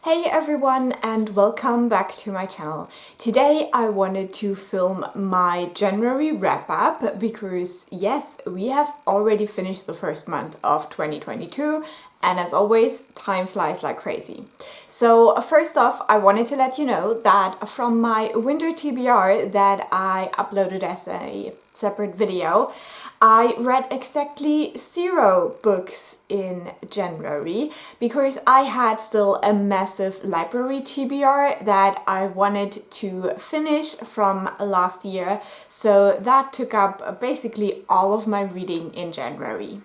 Hey everyone and welcome back to my channel. Today I wanted to film my January wrap-up because yes, we have already finished the first month of 2022 and as always, time flies like crazy. So first off, I wanted to let you know that from my winter TBR that I uploaded as a separate video, I read exactly 0 books in January because I had still a massive library TBR that I wanted to finish from last year. So that took up basically all of my reading in January.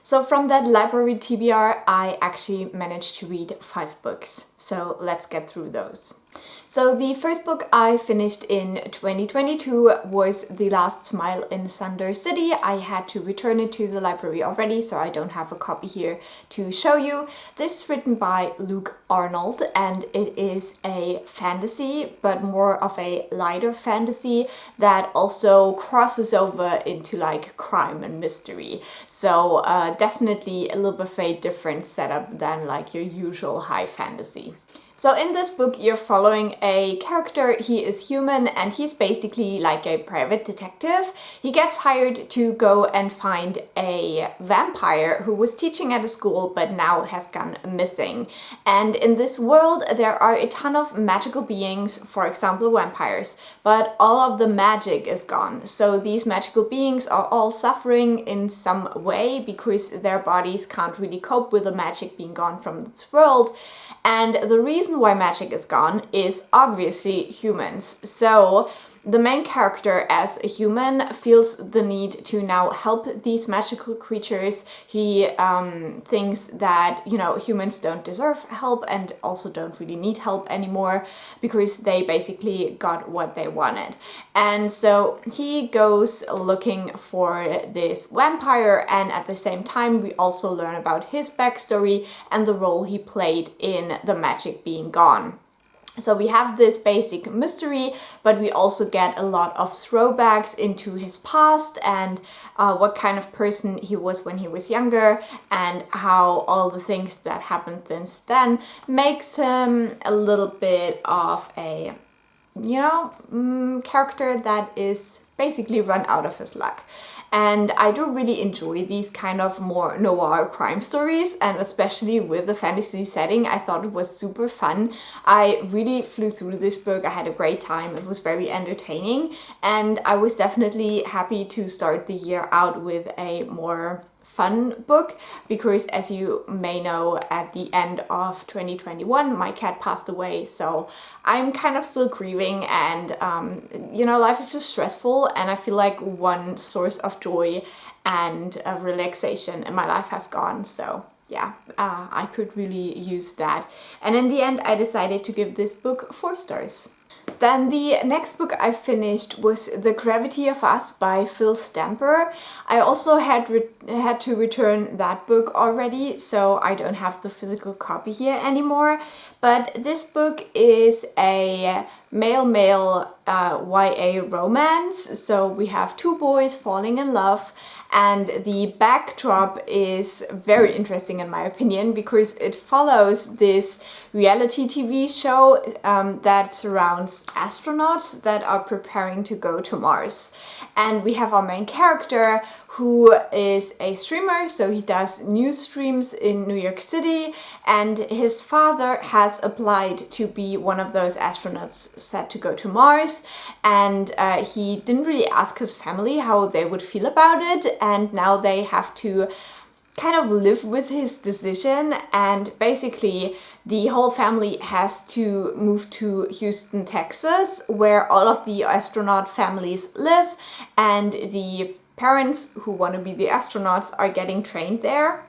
So from that library TBR, I actually managed to read 5 books. So let's get through those. So the first book I finished in 2022 was The Last Smile in Sunder City. I had to return it to the library already, so I don't have a copy here to show you. This is written by Arnold and it is a fantasy, but more of a lighter fantasy that also crosses over into like crime and mystery. So definitely a little bit of a different setup than like your usual high fantasy. So in this book you're following a character. He is human and he's basically like a private detective. He gets hired to go and find a vampire who was teaching at a school but now has gone missing. And in this world there are a ton of magical beings, for example vampires, but all of the magic is gone. So these magical beings are all suffering in some way because their bodies can't really cope with the magic being gone from this world. And the reason why magic is gone is obviously humans. So the main character as a human feels the need to now help these magical creatures. He thinks that, you know, humans don't deserve help and also don't really need help anymore because they basically got what they wanted. And so he goes looking for this vampire, and at the same time we also learn about his backstory and the role he played in the magic being gone. So we have this basic mystery, but we also get a lot of throwbacks into his past and what kind of person he was when he was younger and how all the things that happened since then makes him a little bit of a, you know, character that is basically run out of his luck. And I do really enjoy these kind of more noir crime stories, and especially with the fantasy setting, I thought it was super fun. I really flew through this book. I had a great time. It was very entertaining, and I was definitely happy to start the year out with a more fun book because, as you may know, at the end of 2021 my cat passed away, so I'm kind of still grieving and you know, life is just stressful, and I feel like one source of joy and relaxation in my life has gone. So yeah, I could really use that, and in the end I decided to give this book 4 stars. Then the next book I finished was The Gravity of Us by Phil Stamper. I also had to return that book already, so I don't have the physical copy here anymore. But this book is a male-male YA romance. So we have 2 boys falling in love, and the backdrop is very interesting in my opinion because it follows this reality TV show that surrounds astronauts that are preparing to go to Mars. And we have our main character who is a streamer, so he does news streams in New York City, and his father has applied to be one of those astronauts set to go to Mars, and he didn't really ask his family how they would feel about it, and now they have to kind of live with his decision. And basically the whole family has to move to Houston, Texas, where all of the astronaut families live, and the parents who want to be the astronauts are getting trained there.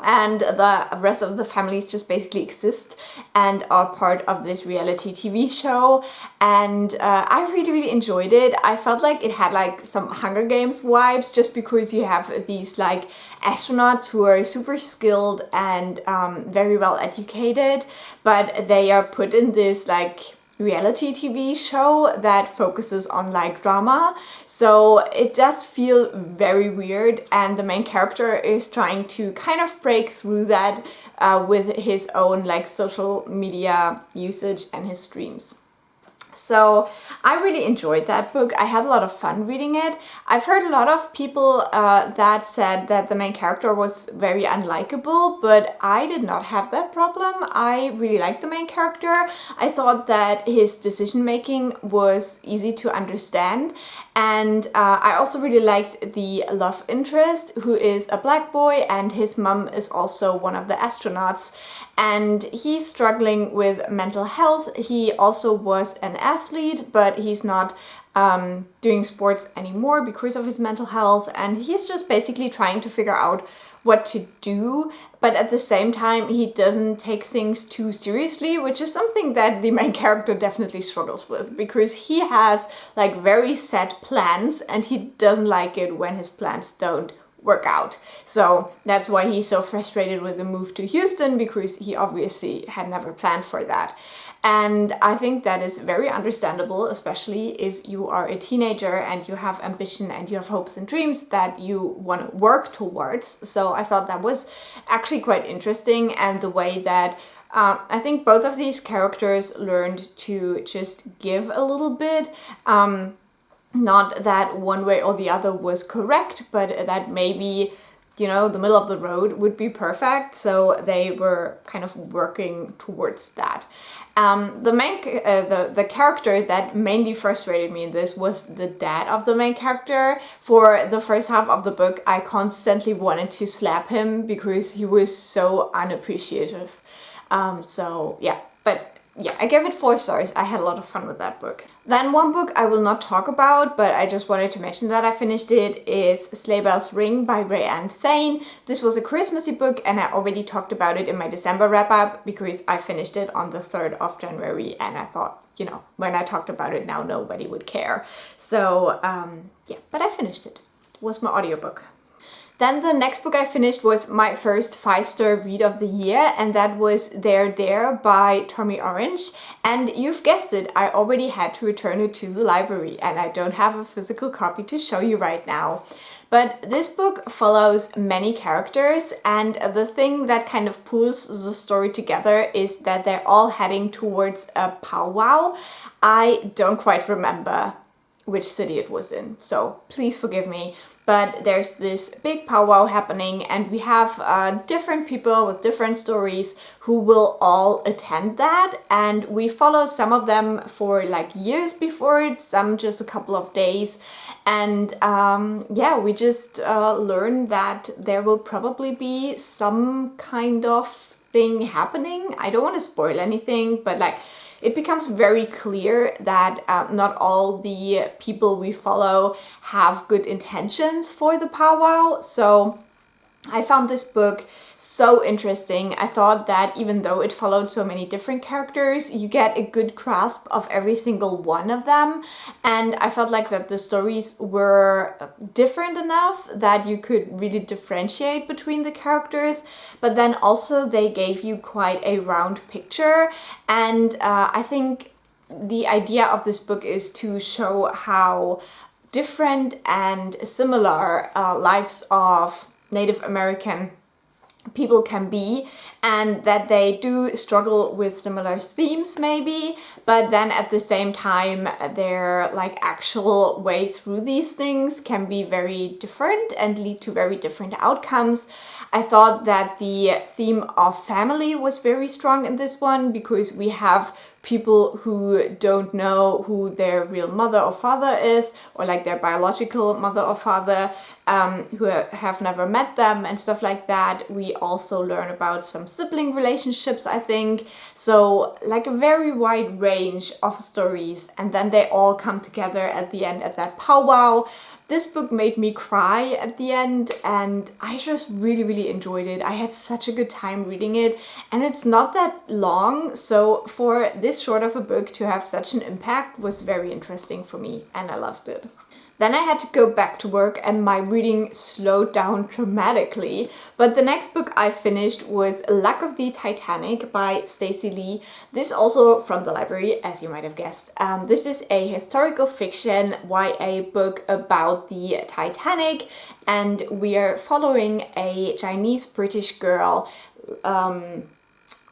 And the rest of the families just basically exist and are part of this reality TV show. And I really enjoyed it. I felt like it had like some Hunger Games vibes just because you have these like astronauts who are super skilled and very well educated, but they are put in this like reality TV show that focuses on like drama. So it does feel very weird, and the main character is trying to kind of break through that with his own like social media usage and his streams. So I really enjoyed that book. I had a lot of fun reading it. I've heard a lot of people that said that the main character was very unlikable, but I did not have that problem. I really liked the main character. I thought that his decision making was easy to understand, and I also really liked the love interest, who is a black boy, and his mom is also one of the astronauts, and he's struggling with mental health. He also was an athlete, but he's not doing sports anymore because of his mental health, and he's just basically trying to figure out what to do, but at the same time he doesn't take things too seriously, which is something that the main character definitely struggles with, because he has like very set plans and he doesn't like it when his plans don't work out. So that's why he's so frustrated with the move to Houston, because he obviously had never planned for that. And I think that is very understandable, especially if you are a teenager and you have ambition and you have hopes and dreams that you want to work towards. So I thought that was actually quite interesting, and the way that I think both of these characters learned to just give a little bit. Not that one way or the other was correct, but that maybe, you know, the middle of the road would be perfect. So they were kind of working towards that. The character that mainly frustrated me in this was the dad of the main character. For the first half of the book, I constantly wanted to slap him because he was so unappreciative. So yeah, but yeah, I gave it 4 stars. I had a lot of fun with that book. Then one book I will not talk about, but I just wanted to mention that I finished it, is Sleigh Bells Ring by RaeAnne Thayne. This was a Christmassy book, and I already talked about it in my December wrap-up because I finished it on the 3rd of January, and I thought, you know, when I talked about it now, nobody would care. So yeah, but I finished it. It was my audiobook. Then the next book I finished was my first 5-star read of the year, and that was There by Tommy Orange. And you've guessed it, I already had to return it to the library, and I don't have a physical copy to show you right now. But this book follows many characters, and the thing that kind of pulls the story together is that they're all heading towards a powwow. I don't quite remember which city it was in, so please forgive me. But there's this big powwow happening, and we have different people with different stories who will all attend that, and we follow some of them for like years before it, some just a couple of days, and yeah, we just learn that there will probably be some kind of thing happening. I don't want to spoil anything, but like, it becomes very clear that not all the people we follow have good intentions for the powwow. So I found this book so interesting. I thought that even though it followed so many different characters, you get a good grasp of every single one of them. And I felt like that the stories were different enough that you could really differentiate between the characters, but then also they gave you quite a round picture. And I think the idea of this book is to show how different and similar lives of Native American people can be, and that they do struggle with similar themes maybe, but then at the same time their like actual way through these things can be very different and lead to very different outcomes. I thought that the theme of family was very strong in this one, because we have people who don't know who their real mother or father is, or like their biological mother or father, who have never met them and stuff like that. We also learn about some sibling relationships, I think. So like a very wide range of stories, and then they all come together at the end at that powwow. This book made me cry at the end, and I just really enjoyed it. I had such a good time reading it, and it's not that long, so for this short of a book to have such an impact was very interesting for me, and I loved it. Then I had to go back to work and my reading slowed down dramatically. But the next book I finished was Luck of the Titanic by Stacey. This also from the library, as you might have guessed. This is a historical fiction YA book about the Titanic, and we are following a Chinese-British girl,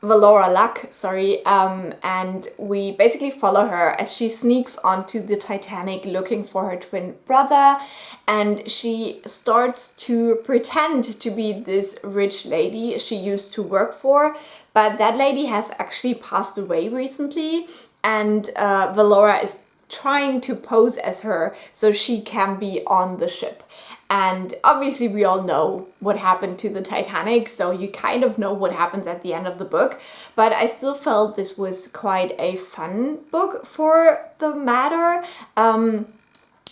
Valora Luck, and we basically follow her as she sneaks onto the Titanic looking for her twin brother, and she starts to pretend to be this rich lady she used to work for, but that lady has actually passed away recently, and Valora is trying to pose as her so she can be on the ship. And obviously we all know what happened to the Titanic, so you kind of know what happens at the end of the book. But I still felt this was quite a fun book for the matter.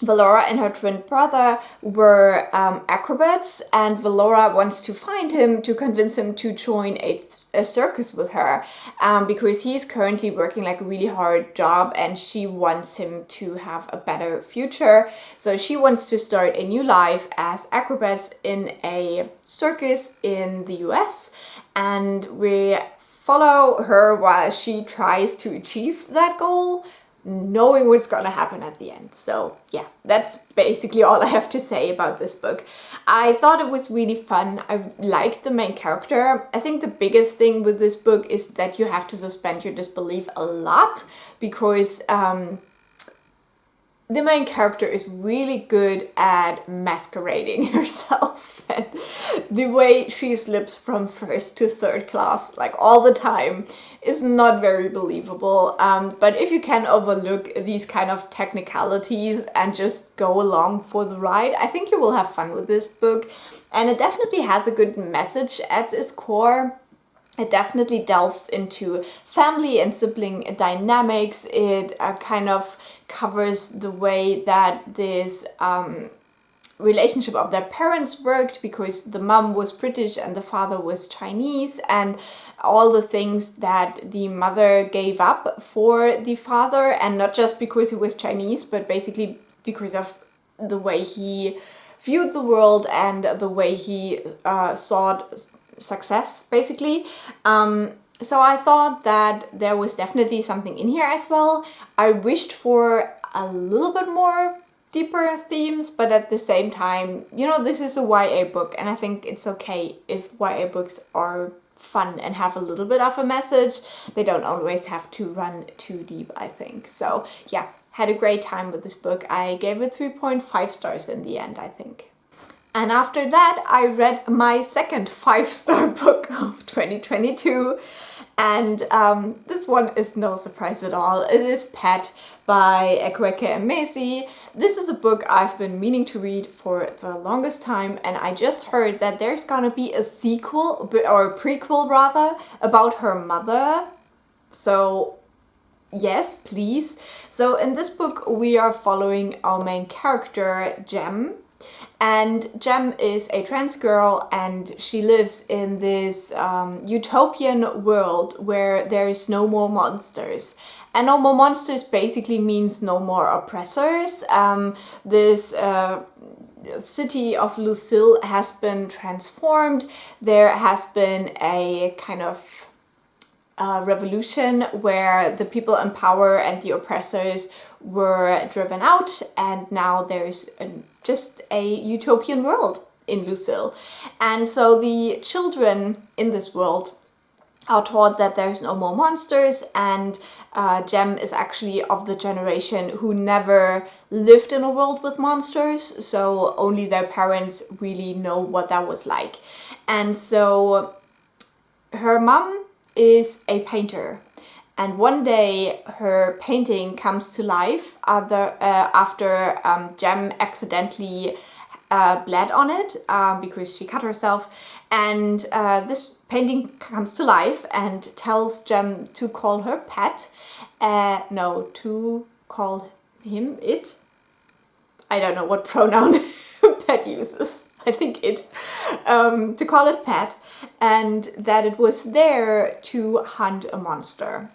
Valora and her twin brother were acrobats, and Valora wants to find him to convince him to join a circus with her, because he's currently working like a really hard job and she wants him to have a better future. So she wants to start a new life as acrobats in a circus in the US, and we follow her while she tries to achieve that goal, knowing what's gonna happen at the end. So yeah, that's basically all I have to say about this book. I thought it was really fun. I liked the main character. I think the biggest thing with this book is that you have to suspend your disbelief a lot, because the main character is really good at masquerading herself, and the way she slips from first to third class like all the time is not very believable. But if you can overlook these kind of technicalities and just go along for the ride, I think you will have fun with this book. And it definitely has a good message at its core. It definitely delves into family and sibling dynamics. It kind of covers the way that this relationship of their parents worked, because the mom was British and the father was Chinese, and all the things that the mother gave up for the father, and not just because he was Chinese, but basically because of the way he viewed the world and the way he sought success, basically. So I thought that there was definitely something in here as well. I wished for a little bit more deeper themes, but at the same time, you know, this is a YA book, and I think it's okay if YA books are fun and have a little bit of a message. They don't always have to run too deep, I think. So yeah, had a great time with this book. I gave it 3.5 stars in the end, I think. And after that, I read my second 5-star book of 2022. And this one is no surprise at all. It is Pet by Akwaeke Emezi. This is a book I've been meaning to read for the longest time, and I just heard that there's gonna be a sequel, or a prequel rather, about her mother. So yes, please. So in this book we are following our main character, Gem. And Gem is a trans girl, and she lives in this utopian world where there is no more monsters. And no more monsters basically means no more oppressors. This city of Lucille has been transformed. There has been a kind of revolution where the people in power and the oppressors were driven out, and now there's just a utopian world in Lucille. And so the children in this world are taught that there's no more monsters, and Gem is actually of the generation who never lived in a world with monsters, so only their parents really know what that was like. And so her mom is a painter, and one day her painting comes to life after Gem accidentally bled on it because she cut herself, and this painting comes to life and tells Gem to call her Pet. No, to call him it. I don't know what pronoun Pet uses. I think it. To call it Pet, and that it was there to hunt a monster.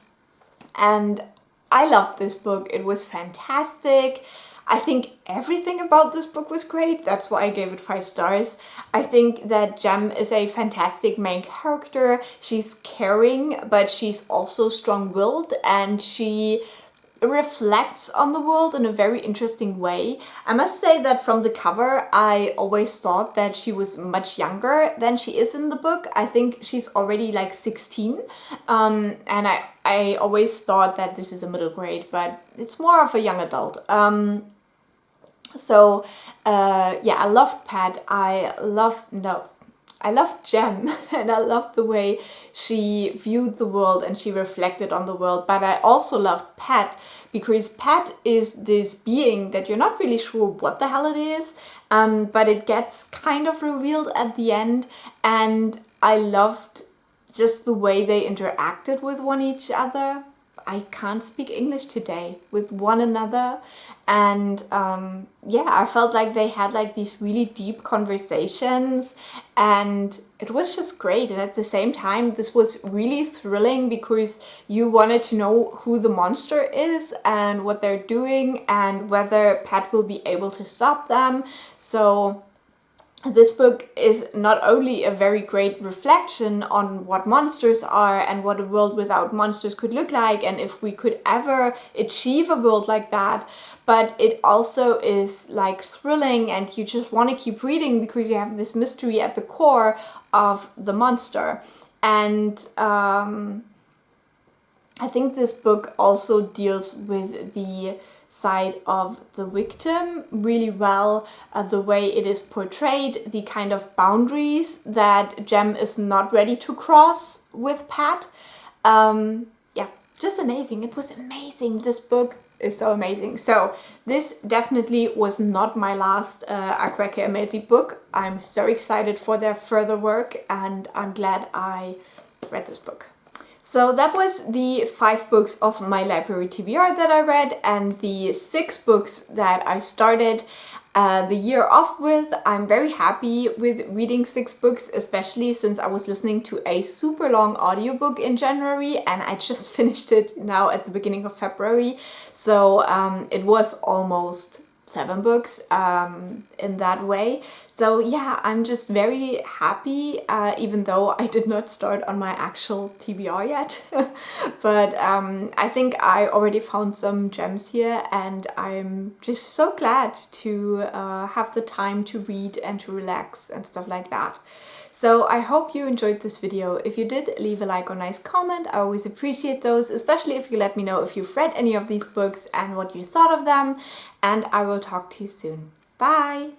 And I loved this book. It was fantastic. I think everything about this book was great. That's why I gave it 5 stars. I think that Jem is a fantastic main character. She's caring, but she's also strong-willed, and she reflects on the world in a very interesting way. I must say that from the cover, I always thought that she was much younger than she is in the book. I think she's already like 16, and I always thought that this is a middle grade, but it's more of a young adult. Yeah, I loved Pat. I loved Jem, and I loved the way she viewed the world and she reflected on the world. But I also loved Pat, because Pat is this being that you're not really sure what the hell it is, but it gets kind of revealed at the end. And I loved just the way they interacted with each other. I can't speak English today, with one another. And yeah, I felt like they had like these really deep conversations, and it was just great. And at the same time, this was really thrilling, because you wanted to know who the monster is and what they're doing and whether Pat will be able to stop them. So this book is not only a very great reflection on what monsters are and what a world without monsters could look like, and if we could ever achieve a world like that, but it also is like thrilling, and you just want to keep reading because you have this mystery at the core of the monster. And I think this book also deals with the side of the victim really well, the way it is portrayed, the kind of boundaries that Jem is not ready to cross with Pat. Yeah, just amazing. It was amazing. This book is so amazing. So this definitely was not my last Akwaeke Emezi book. I'm so excited for their further work, and I'm glad I read this book. So that was the 5 books of my library TBR that I read, and the 6 books that I started the year off with. I'm very happy with reading 6 books, especially since I was listening to a super long audiobook in January, and I just finished it now at the beginning of February. So it was almost 7 books in that way. So yeah, I'm just very happy, even though I did not start on my actual TBR yet. But I think I already found some gems here, and I'm just so glad to have the time to read and to relax and stuff like that. So I hope you enjoyed this video. If you did, leave a like or nice comment. I always appreciate those, especially if you let me know if you've read any of these books and what you thought of them. And I will talk to you soon. Bye!